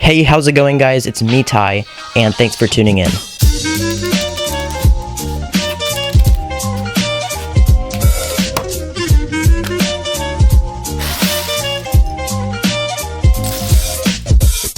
Hey, how's it going, guys? It's me, Ty, and thanks for tuning in.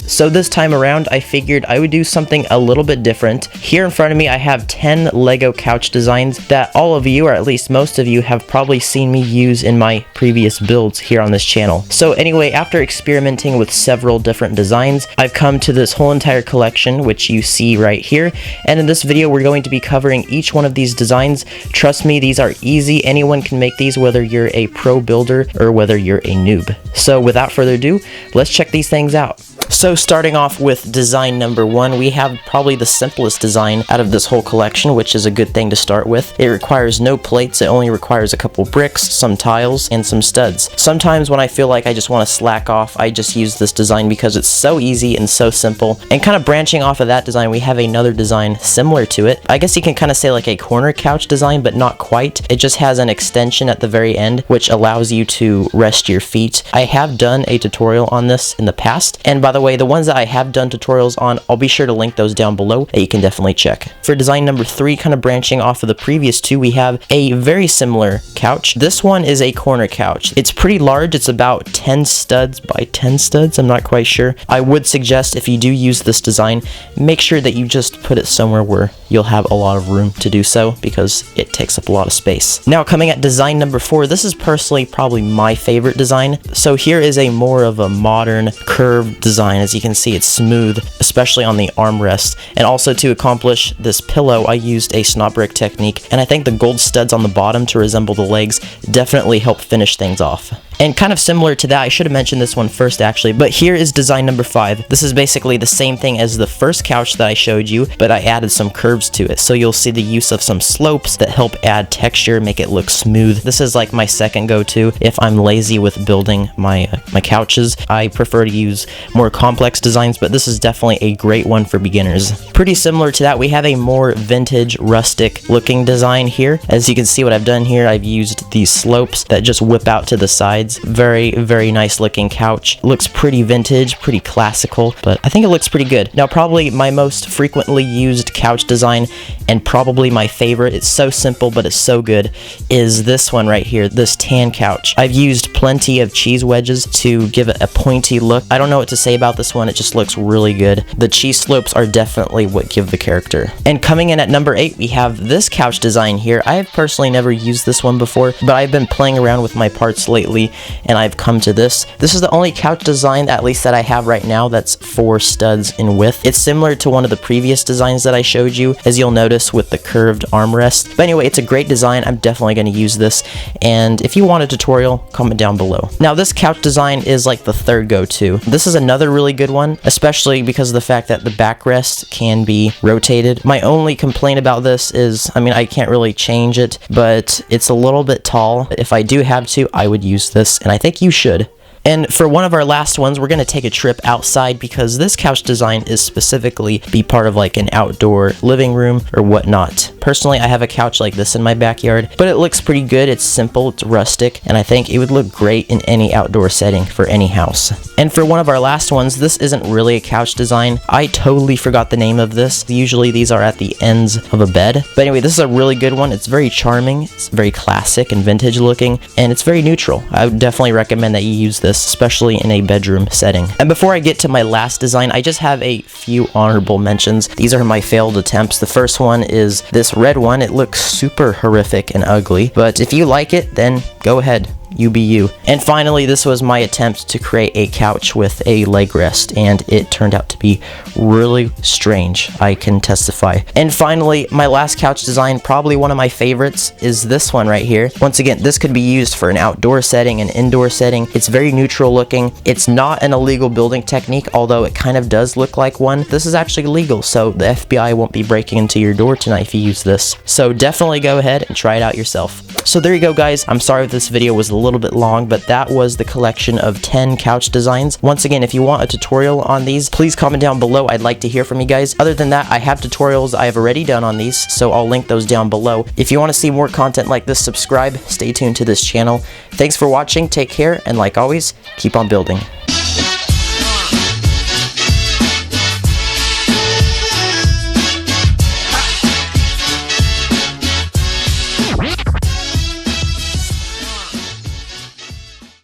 So this time around, I figured I would do something a little bit different. Here in front of me, I have 10 Lego couch designs that all of you, or at least most of you, have probably seen me use in my previous builds here on this channel. So anyway, after experimenting with several different designs, I've come to this whole entire collection, which you see right here. And in this video, we're going to be covering each one of these designs. Trust me, these are easy. Anyone can make these, whether you're a pro builder or whether you're a noob. So without further ado, let's check these things out. So starting off with design number 1, we have probably the simplest design out of this whole collection, which is a good thing to start with. It requires no plates, it only requires a couple bricks, some tiles, and some studs. Sometimes when I feel like I just want to slack off, I just use this design because it's so easy and so simple. And kind of branching off of that design, we have another design similar to it. I guess you can kind of say like a corner couch design, but not quite. It just has an extension at the very end, which allows you to rest your feet. I have done a tutorial on this in the past, and by the way, the ones that I have done tutorials on, I'll be sure to link those down below that you can definitely check. For design number 3, kind of branching off of the previous two, we have a very similar couch. This one is a corner couch. It's pretty large. It's about 10 studs by 10 studs. I'm not quite sure. I would suggest if you do use this design, make sure that you just put it somewhere where you'll have a lot of room to do so, because it takes up a lot of space. Now coming at design number 4, this is personally probably my favorite design. So here is a more of a modern curved design. As you can see, it's smooth, especially on the armrest. And also to accomplish this pillow, I used a snot brick technique, and I think the gold studs on the bottom to resemble the legs definitely help finish things off. And kind of similar to that, I should have mentioned this one first actually, but here is design number 5. This is basically the same thing as the first couch that I showed you, but I added some curves to it. So you'll see the use of some slopes that help add texture, make it look smooth. This is like my second go-to if I'm lazy with building my couches. I prefer to use more complex designs, but this is definitely a great one for beginners. Pretty similar to that, we have a more vintage, rustic looking design here. As you can see what I've done here, I've used these slopes that just whip out to the sides. Very, very nice looking couch. Looks pretty vintage, pretty classical, but I think it looks pretty good. Now, probably my most frequently used couch design, and probably my favorite, it's so simple but it's so good, is this one right here, this tan couch. I've used plenty of cheese wedges to give it a pointy look. I don't know what to say about this one, it just looks really good. The cheese slopes are definitely what give the character. And coming in at number 8, we have this couch design here. I have personally never used this one before, but I've been playing around with my parts lately, and I've come to this. This is the only couch design, at least that I have right now, that's 4 studs in width. It's similar to one of the previous designs that I showed you, as you'll notice with the curved armrest. But anyway, it's a great design. I'm definitely going to use this, and if you want a tutorial, comment down below. Now, this couch design is like the third go-to. This is another really good one, especially because of the fact that the backrest can be rotated. My only complaint about this is, I mean, I can't really change it, but it's a little bit tall. If I do have to, I would use this, and I think you should. And for one of our last ones, we're going to take a trip outside, because this couch design is specifically be part of like an outdoor living room or whatnot. Personally, I have a couch like this in my backyard, but it looks pretty good. It's simple, it's rustic, and I think it would look great in any outdoor setting for any house. And for one of our last ones, this isn't really a couch design. I totally forgot the name of this. Usually these are at the ends of a bed. But anyway, this is a really good one. It's very charming, it's very classic and vintage looking, and it's very neutral. I would definitely recommend that you use this, especially in a bedroom setting. And before I get to my last design, I just have a few honorable mentions. These are my failed attempts. The first one is this red one. It looks super horrific and ugly, but if you like it, then go ahead. You be you. And finally, this was my attempt to create a couch with a leg rest, and it turned out to be really strange, I can testify. And finally, my last couch design, probably one of my favorites, is this one right here. Once again, this could be used for an outdoor setting, an indoor setting. It's very neutral looking. It's not an illegal building technique, although it kind of does look like one. This is actually legal, so the FBI won't be breaking into your door tonight if you use this. So definitely go ahead and try it out yourself. So there you go, guys. I'm sorry if this video was a little bit long, but that was the collection of 10 couch designs. Once again, if you want a tutorial on these, please comment down below. I'd like to hear from you guys. Other than that, I have tutorials I have already done on these, so I'll link those down below. If you want to see more content like this, subscribe. Stay tuned to this channel. Thanks for watching. Take care, and like always, keep on building.